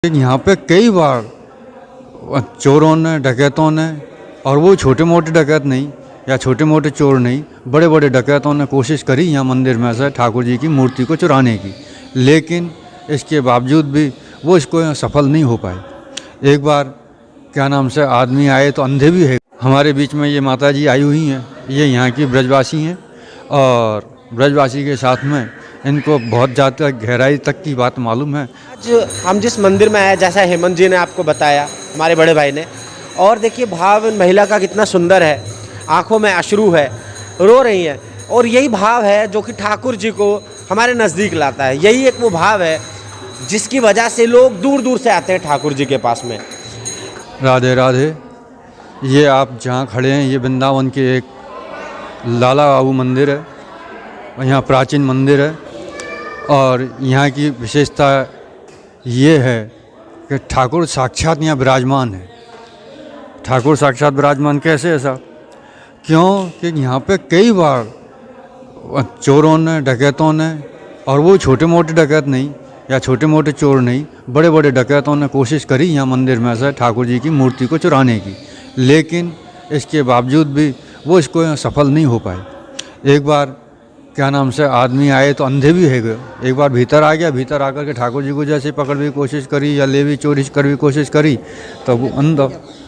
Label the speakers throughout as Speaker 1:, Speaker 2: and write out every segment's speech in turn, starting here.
Speaker 1: यहाँ पे कई बार चोरों ने, डकैतों ने, और वो छोटे मोटे डकैत नहीं या छोटे मोटे चोर नहीं, बड़े बड़े डकैतों ने कोशिश करी यहाँ मंदिर में से ठाकुर जी की मूर्ति को चुराने की, लेकिन इसके बावजूद भी वो इसको सफल नहीं हो पाए। एक बार क्या नाम से आदमी आए तो अंधे भी है। हमारे बीच में ये माता जी आई हुई हैं, ये यहाँ की ब्रजवासी हैं और ब्रजवासी के साथ में इनको बहुत ज़्यादा गहराई तक की बात मालूम है।
Speaker 2: आज हम जिस मंदिर में आए, जैसा हेमंत जी ने आपको बताया, हमारे बड़े भाई ने, और देखिए भाव महिला का कितना सुंदर है, आंखों में अश्रु है, रो रही हैं, और यही भाव है जो कि ठाकुर जी को हमारे नज़दीक लाता है। यही एक वो भाव है जिसकी वजह से लोग दूर दूर से आते हैं ठाकुर जी के पास में।
Speaker 1: राधे राधे। ये आप जहाँ खड़े हैं, ये वृंदावन के एक लाला बाबू मंदिर है, यहाँ प्राचीन मंदिर है, और यहाँ की विशेषता ये है कि ठाकुर साक्षात यहाँ विराजमान है। ठाकुर साक्षात विराजमान कैसे ऐसा? क्यों कि यहाँ पे कई बार चोरों ने, डकैतों ने, और वो छोटे मोटे डकैत नहीं या छोटे मोटे चोर नहीं, बड़े बड़े डकैतों ने कोशिश करी यहाँ मंदिर में से ठाकुर जी की मूर्ति को चुराने की, लेकिन इसके बावजूद भी वो इसको सफल नहीं हो पाए। एक बार क्या नाम से आदमी आए तो अंधे भी है गए। एक बार भीतर आ गया, भीतर आकर के ठाकुर जी को जैसे पकड़ने की कोशिश करी या ले भी चोरी करने की कोशिश करी, तो वो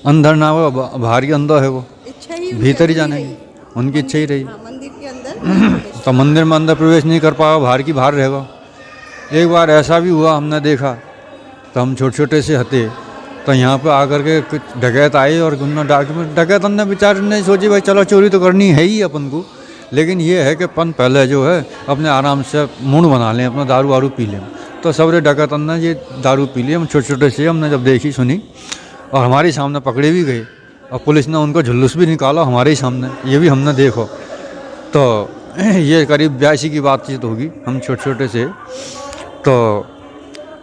Speaker 1: अंदर ना हो, बाहर ही अंदर है, वो भीतर ही जाने की उनकी इच्छा ही रही।
Speaker 3: मंदिर के अंदर
Speaker 1: तो मंदिर में अंदर प्रवेश नहीं कर पाया, बाहर की बाहर रहेगा। एक बार ऐसा भी हुआ, हमने देखा, तो हम छोटे छोटे से हते, तो यहाँ पे आकर के कुछ डकैत आए और डकैत अंदर बेचारे ने सोची भाई चलो चोरी तो करनी है ही अपन को, लेकिन ये है कि अपन पहले जो है अपने आराम से मूड बना लें, अपना दारू वारू पी लें। तो सबरे डकैत ने ये दारू पी लिए। हम छोटे छोटे से हमने जब देखी सुनी, और हमारे सामने पकड़े भी गए, और पुलिस ने उनको जुलूस भी निकाला हमारे ही सामने, ये भी हमने देखो। तो ये करीब 82 की बातचीत होगी, हम छोटे छोटे से। तो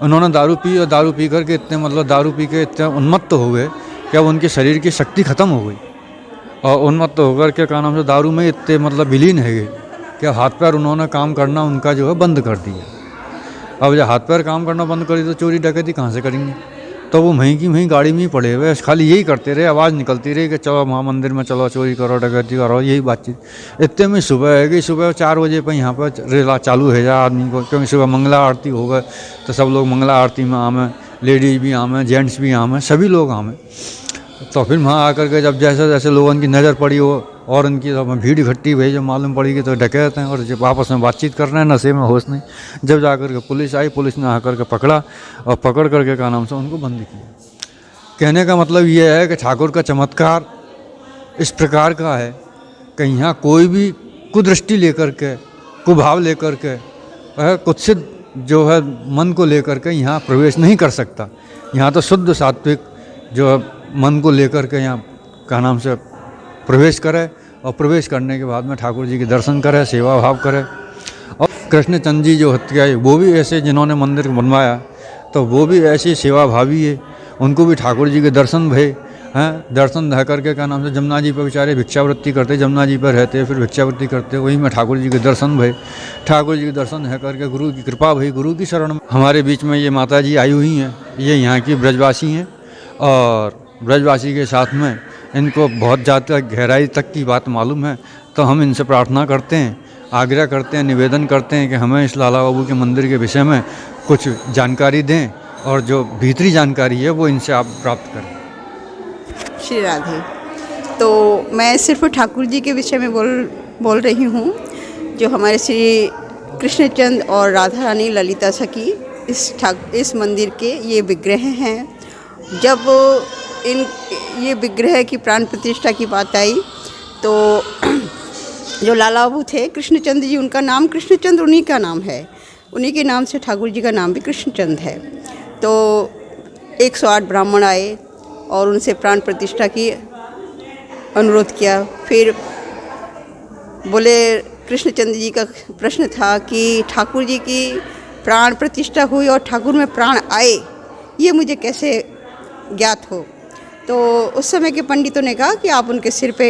Speaker 1: उन्होंने दारू पी, और दारू पी करके इतने दारू पी के इतने उन्मत्त हो गए कि अब उनके शरीर की शक्ति ख़त्म हो गई, और उन्मत्त होकर के क्या नाम से दारू में इतने विलीन है गए कि हाथ पैर उन्होंने काम करना उनका जो है बंद कर दिया। अब जब हाथ पैर काम करना बंद कर दिया तो चोरी डकैती कहाँ से करेंगे? तो वो वहीं की वहीं गाड़ी में ही पड़े हुए, खाली यही करते रहे, आवाज़ निकलती रही कि चलो वहाँ मंदिर में चलो, चोरी करो, डकैती करो, यही बातचीत। इतने में सुबह है कि सुबह 4 बजे पर यहाँ पर रेला चालू है जा आदमी को, क्योंकि सुबह मंगला आरती हो गए, तो सब लोग मंगला आरती में आमे, लेडीज़ भी आमे, जेंट्स भी आमे, सभी लोग आमे। तो फिर वहाँ आकर के जब जैसे जैसे लोगों की नज़र पड़ी हो और उनकी जब भीड़ इकट्ठी हुई, जब मालूम पड़ी कि तो डकैत हैं और जब आपस में बातचीत कर रहे हैं, नशे में होश नहीं, जब जाकर के पुलिस आई, पुलिस ने आकर के पकड़ा, और पकड़ करके क्या नाम से उनको बंद किया। कहने का मतलब ये है कि ठाकुर का चमत्कार इस प्रकार का है कि यहाँ कोई भी कुदृष्टि लेकर के, कुभाव लेकर के, कुत्सित जो है मन को लेकर के यहाँ प्रवेश नहीं कर सकता। यहाँ तो शुद्ध सात्विक जो है मन को लेकर के यहाँ क्या नाम से प्रवेश करे, और प्रवेश करने के बाद में ठाकुर जी के दर्शन करे, सेवा भाव करे। और कृष्णचंद जी जो हत्याए, वो भी ऐसे जिन्होंने मंदिर बनवाया, तो वो भी ऐसी सेवा भावी है, उनको भी ठाकुर जी के दर्शन भय हैं। दर्शन रह करके क्या नाम से जमुना जी पर बेचारे भिक्षावृत्ति करते, जमुना जी पर रहते, फिर भिक्षावृत्ति करते, वहीं में ठाकुर जी के दर्शन भय, ठाकुर जी के दर्शन है करके गुरु की कृपा भई, गुरु की शरण में। हमारे बीच में ये माता जी आई हुई हैं, ये यहाँ की ब्रजवासी हैं, और ब्रजवासी के साथ में इनको बहुत ज़्यादा गहराई तक की बात मालूम है। तो हम इनसे प्रार्थना करते हैं, आग्रह करते हैं, निवेदन करते हैं कि हमें इस लाला बाबू के मंदिर के विषय में कुछ जानकारी दें, और जो भीतरी जानकारी है वो इनसे आप प्राप्त करें।
Speaker 3: श्री राधे। तो मैं सिर्फ ठाकुर जी के विषय में बोल रही हूँ, जो हमारे श्री कृष्णचंद और राधा रानी ललिता सखी इस मंदिर के ये विग्रह हैं। जब ये विग्रह की प्राण प्रतिष्ठा की बात आई, तो जो लाला बाबू थे कृष्णचंद जी, उनका नाम कृष्णचंद उन्हीं का नाम है, उन्हीं के नाम से ठाकुर जी का नाम भी कृष्णचंद है। तो 108 ब्राह्मण आए और उनसे प्राण प्रतिष्ठा की अनुरोध किया। फिर बोले, कृष्णचंद जी का प्रश्न था कि ठाकुर जी की प्राण प्रतिष्ठा हुई और ठाकुर में प्राण आए, ये मुझे कैसे ज्ञात हो? तो उस समय के पंडितों ने कहा कि आप उनके सिर पे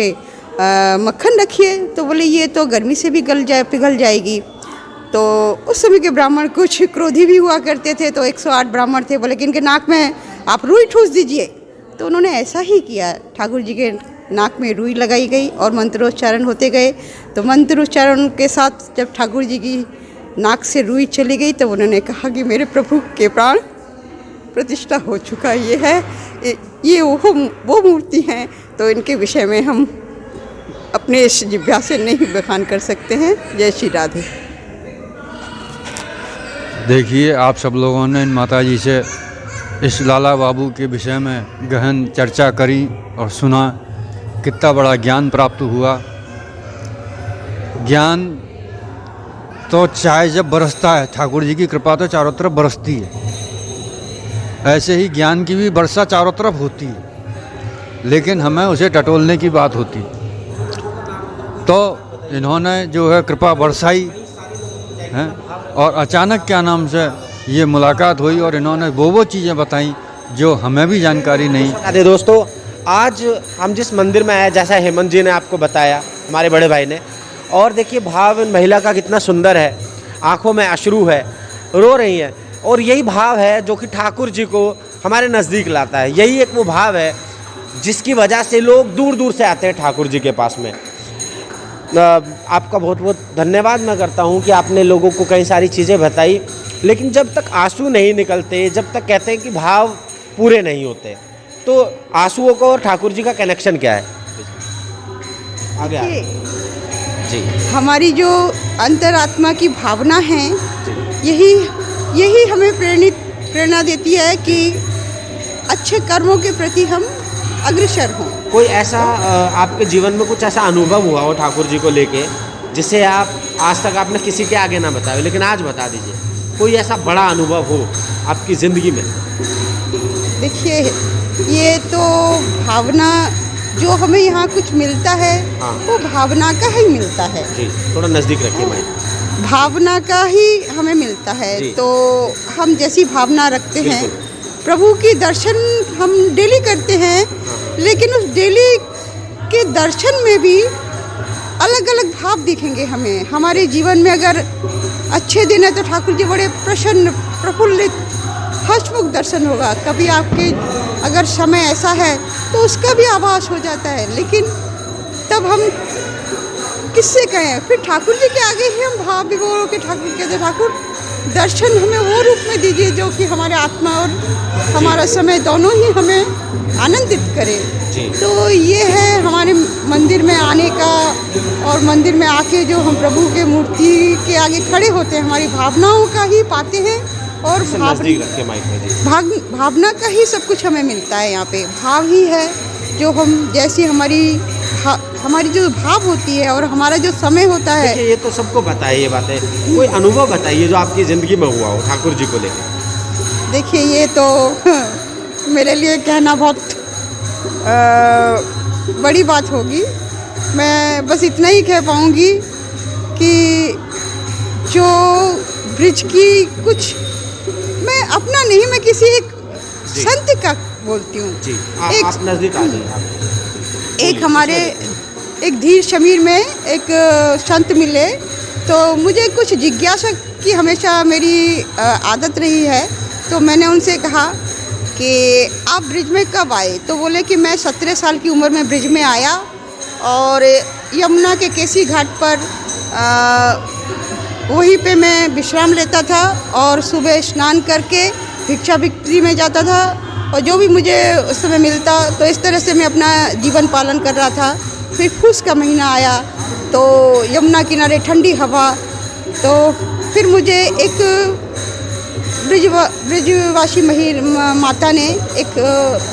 Speaker 3: मक्खन रखिए। तो बोले ये तो गर्मी से भी पिघल जाएगी। तो उस समय के ब्राह्मण कुछ क्रोधी भी हुआ करते थे, तो 108 ब्राह्मण थे, बोले कि इनके नाक में आप रुई ठूस दीजिए। तो उन्होंने ऐसा ही किया, ठाकुर जी के नाक में रुई लगाई गई और मंत्रोच्चारण होते गए। तो मंत्रोच्चारण के साथ जब ठाकुर जी की नाक से रुई चली गई तो उन्होंने कहा कि मेरे प्रभु के प्राण प्रतिष्ठा हो चुका ये है, ये वो मूर्ति हैं, तो इनके विषय में हम अपने इस जिह्वा से नहीं बखान कर सकते हैं। जय श्री राधे।
Speaker 1: देखिए, आप सब लोगों ने इन माताजी से इस लाला बाबू के विषय में गहन चर्चा करी और सुना, कितना बड़ा ज्ञान प्राप्त हुआ। ज्ञान तो चाहे जब बरसता है, ठाकुर जी की कृपा तो चारों तरफ बरसती है, ऐसे ही ज्ञान की भी वर्षा चारों तरफ होती है, लेकिन हमें उसे टटोलने की बात होती है। तो इन्होंने जो है कृपा बरसाई है और अचानक क्या नाम से ये मुलाकात हुई और इन्होंने वो चीज़ें बताई जो हमें भी जानकारी नहीं।
Speaker 2: अरे दोस्तों, आज हम जिस मंदिर में आए, जैसा हेमंत जी ने आपको बताया, हमारे बड़े भाई ने, और देखिए भाव इन महिला का कितना सुंदर है, आंखों में अश्रु है, रो रही हैं, और यही भाव है जो कि ठाकुर जी को हमारे नज़दीक लाता है। यही एक वो भाव है जिसकी वजह से लोग दूर दूर से आते हैं ठाकुर जी के पास में। आपका बहुत बहुत धन्यवाद मैं करता हूँ कि आपने लोगों को कई सारी चीज़ें बताई, लेकिन जब तक आंसू नहीं निकलते, जब तक कहते हैं कि भाव पूरे नहीं होते, तो आंसुओं को और ठाकुर जी का कनेक्शन क्या है? आगे जी।
Speaker 3: हमारी जो अंतरात्मा की भावना है, यही हमें प्रेरणा देती है कि अच्छे कर्मों के प्रति हम अग्रसर हों।
Speaker 2: कोई ऐसा आपके जीवन में कुछ ऐसा अनुभव हुआ हो ठाकुर जी को लेके, जिसे आप आज तक आपने किसी के आगे ना बताया, लेकिन आज बता दीजिए, कोई ऐसा बड़ा अनुभव हो आपकी ज़िंदगी में?
Speaker 3: देखिए, ये तो भावना जो हमें यहाँ कुछ मिलता है,
Speaker 2: हाँ।
Speaker 3: वो भावना का ही मिलता है
Speaker 2: जी, थोड़ा नज़दीक रखिए माइक।
Speaker 3: भावना का ही हमें मिलता है। तो हम जैसी भावना रखते हैं, प्रभु की दर्शन हम डेली करते हैं, लेकिन उस डेली के दर्शन में भी अलग अलग भाव दिखेंगे हमें। हमारे जीवन में अगर अच्छे दिन है तो ठाकुर जी बड़े प्रसन्न, प्रफुल्लित, हर्षमुख दर्शन होगा। कभी आपके अगर समय ऐसा है तो उसका भी आभास हो जाता है, लेकिन तब हम किससे कहें? फिर ठाकुर जी के आगे ही हम भाव विभोर के ठाकुर कहते हैं, ठाकुर दर्शन हमें वो रूप में दीजिए जो कि हमारे आत्मा और हमारा समय दोनों ही हमें आनंदित करे। तो ये है हमारे मंदिर में आने का, और मंदिर में आके जो हम प्रभु के मूर्ति के आगे खड़े होते हैं, हमारी भावनाओं का ही पाते हैं, और भावना का ही सब कुछ हमें मिलता है। यहाँ पे भाव ही है जो हम, जैसी हमारी जो भाव होती है और हमारा जो समय होता है।
Speaker 2: देखिए, ये तो सबको पता है ये बातें, कोई अनुभव बताइए जो आपकी ज़िंदगी में हुआ हो ठाकुर जी को लेकर।
Speaker 3: देखिए, ये तो मेरे लिए कहना बहुत बड़ी बात होगी। मैं बस इतना ही कह पाऊँगी कि जो ब्रिज की कुछ, मैं अपना नहीं, मैं किसी एक संत का बोलती हूँ।
Speaker 2: आप नज़दीक आ जाइए।
Speaker 3: एक हमारे एक धीर शमीर में एक संत मिले, तो मुझे कुछ जिज्ञासा की हमेशा मेरी आदत रही है। तो मैंने उनसे कहा कि आप ब्रिज में कब आए? तो बोले कि मैं 17 साल की उम्र में ब्रिज में आया, और यमुना के केसी घाट पर वहीं पे मैं विश्राम लेता था, और सुबह स्नान करके भिक्षावृत्ति में जाता था, और जो भी मुझे उस समय मिलता, तो इस तरह से मैं अपना जीवन पालन कर रहा था। फिर फूस का महीना आया, तो यमुना किनारे ठंडी हवा, तो फिर मुझे एक ब्रिजवासी माता ने एक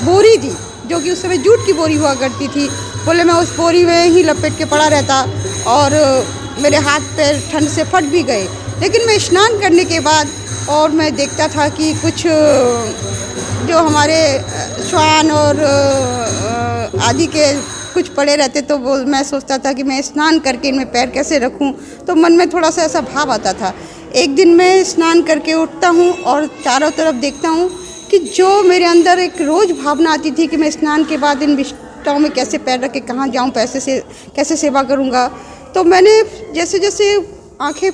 Speaker 3: बोरी दी, जो कि उस समय जूट की बोरी हुआ करती थी। बोले मैं उस बोरी में ही लपेट के पड़ा रहता, और मेरे हाथ पैर ठंड से फट भी गए। लेकिन मैं स्नान करने के बाद और मैं देखता था कि कुछ जो हमारे श्वान और आदि के कुछ पड़े रहते, तो वो मैं सोचता था कि मैं स्नान करके इनमें पैर कैसे रखूं। तो मन में थोड़ा सा ऐसा भाव आता था। एक दिन मैं स्नान करके उठता हूं और चारों तरफ देखता हूं कि जो मेरे अंदर एक रोज़ भावना आती थी कि मैं स्नान के बाद इन विष्टाओं में कैसे पैर रख के कहाँ जाऊँ, कैसे सेवा करूँगा। तो मैंने जैसे जैसे आँखें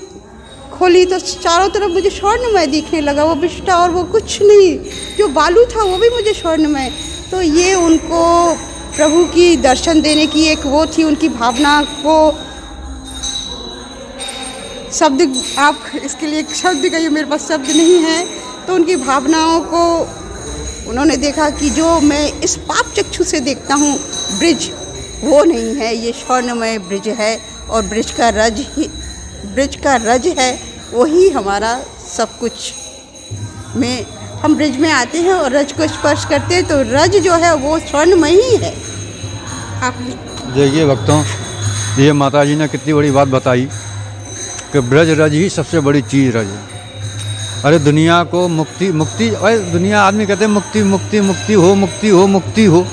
Speaker 3: खोली तो चारों तरफ मुझे स्वर्णमय दिखने लगा, वो विष्टा और वो कुछ नहीं, जो बालू था वो भी मुझे स्वर्णमय। तो ये उनको प्रभु की दर्शन देने की एक वो थी, उनकी भावना को शब्द, आप इसके लिए एक शब्द कहिए, मेरे पास शब्द नहीं है। तो उनकी भावनाओं को उन्होंने देखा कि जो मैं इस पाप चक्षु से देखता हूँ ब्रिज, वो नहीं है, ये स्वर्णमय ब्रिज है और ब्रिज का रज है, वही हमारा सब कुछ। में हम ब्रिज में आते हैं और रज को स्पर्श करते हैं तो रज जो है वो स्वर्णमय ही है। आप
Speaker 1: देखिए भक्तों, ये माता जी ने कितनी बड़ी बात बताई कि ब्रज रज ही सबसे बड़ी चीज़ रज है। अरे दुनिया को मुक्ति मुक्ति, अरे दुनिया आदमी कहते हैं मुक्ति मुक्ति मुक्ति हो, मुक्ति हो, मुक्ति हो,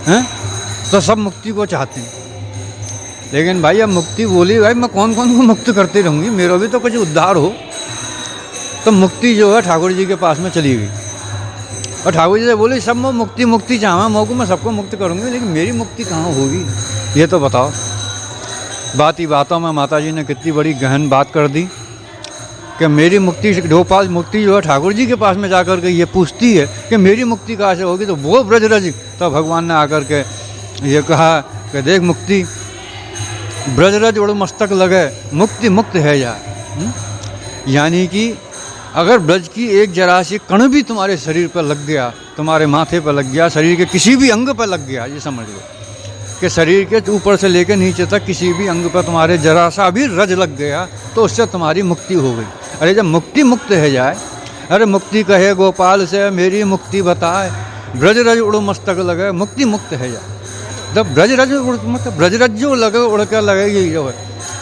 Speaker 1: हैं? तो सब मुक्ति को चाहते हैं, लेकिन भाई अब मुक्ति बोली, भाई मैं कौन कौन को मुक्त करती रहूँगी, मेरा भी तो कुछ उद्धार हो। तो मुक्ति जो है ठाकुर जी के पास में चली गई और ठाकुर जी से बोली सब मैं मुक्ति मुक्ति चाहूँ, मौको मैं सबको मुक्त करूँगी, लेकिन मेरी मुक्ति कहाँ होगी, ये तो बताओ। बात ही बातों में माता जी ने कितनी बड़ी गहन बात कर दी कि मेरी मुक्ति, गोपाल मुक्ति जो है ठाकुर जी के पास में जाकर के ये पूछती है कि मेरी मुक्ति कहाँ से होगी, तो वो ब्रजरज, तो भगवान ने आकर के ये कहा कि देख मुक्ति ब्रजरज उड़ मस्तक लगे, मुक्ति मुक्त है जाए। यानी कि अगर ब्रज की एक जरा सी कण भी तुम्हारे शरीर पर लग गया, तुम्हारे माथे पर लग गया, शरीर के किसी भी अंग पर लग गया, ये समझ लो कि शरीर के ऊपर से लेकर नीचे तक किसी भी अंग पर तुम्हारे जरा सा भी रज लग गया, तो उससे तुम्हारी मुक्ति हो गई। अरे जब मुक्ति मुक्त है जाए, अरे मुक्ति कहे गोपाल से मेरी मुक्ति बताए, ब्रज रज उड़ मस्तक लगे, मुक्ति मुक्त है जाए। जब ब्रज रज मतलब ब्रज रज जो लगे उड़ कर लगेगी जो है,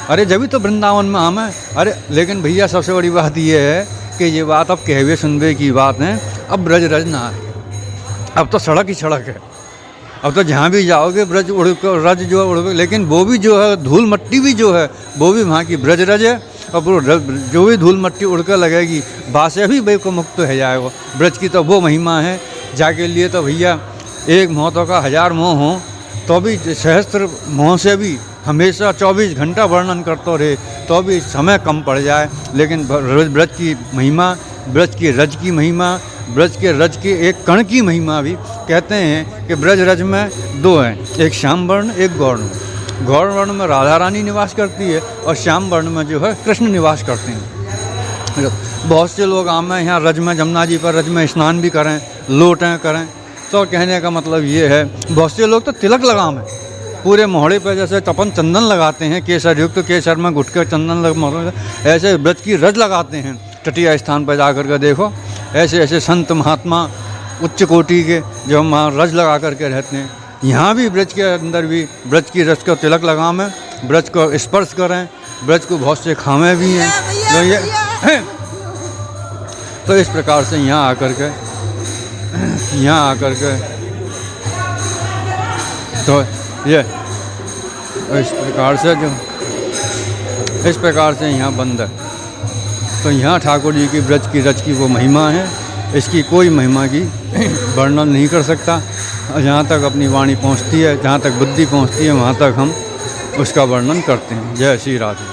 Speaker 1: अरे जब भी तो वृंदावन में हम हैं। अरे लेकिन भैया सबसे बड़ी बात ये है कि ये बात अब कहवे सुनवे की बात है, अब ब्रज रज ना है, अब तो सड़क ही सड़क है। अब तो जहाँ भी जाओगे ब्रज उड़ कर रज जो है उड़, लेकिन वो भी जो है धूल मट्टी भी जो है वो भी वहाँ की ब्रज रज है, और वो जो भी धूल मट्टी उड़कर लगेगी बासे भी भाई को मुक्त है जाएगा। ब्रज की तो वो महिमा है, जाके लिए तो भैया एक मोह का 1000 मोह हो तो भी सहस्त्र मोह से भी हमेशा 24 घंटा वर्णन करते रहे तो भी समय कम पड़ जाए। लेकिन ब्रज की महिमा, ब्रज की रज की महिमा, ब्रज के रज के एक कण की महिमा भी कहते हैं कि ब्रज रज में 2 हैं, एक श्याम वर्ण एक गौर वर्ण। गौर वर्ण में राधा रानी निवास करती है और श्याम वर्ण में जो है कृष्ण निवास करते हैं। बहुत से लोग आम हैं यहाँ रज में, जमुना जी पर रज में स्नान भी करें, लोटें करें। तो कहने का मतलब ये है, बहुत से लोग तो तिलक लगाम है पूरे मोहड़े पर, जैसे तपन चंदन लगाते हैं केसर युक्त, केसर में गुटकर चंदन लग, ऐसे ब्रज की रज लगाते हैं। तटीय स्थान पर जा कर के देखो, ऐसे ऐसे संत महात्मा उच्च कोटि के जो हम वहाँ रज लगा करके रहते हैं। यहाँ भी ब्रज के अंदर भी ब्रज की रज का तिलक लगाम है, ब्रज को स्पर्श करें, ब्रज को बहुत से खामे भी हैं तो ये तो इस प्रकार से यहाँ आकर के तो ये इस प्रकार से यहाँ बंद है। तो यहाँ ठाकुर जी की ब्रज की रज की वो महिमा है, इसकी कोई महिमा की वर्णन नहीं कर सकता। जहाँ तक अपनी वाणी पहुँचती है, जहाँ तक बुद्धि पहुँचती है, वहाँ तक हम उसका वर्णन करते हैं। जय श्री राधे।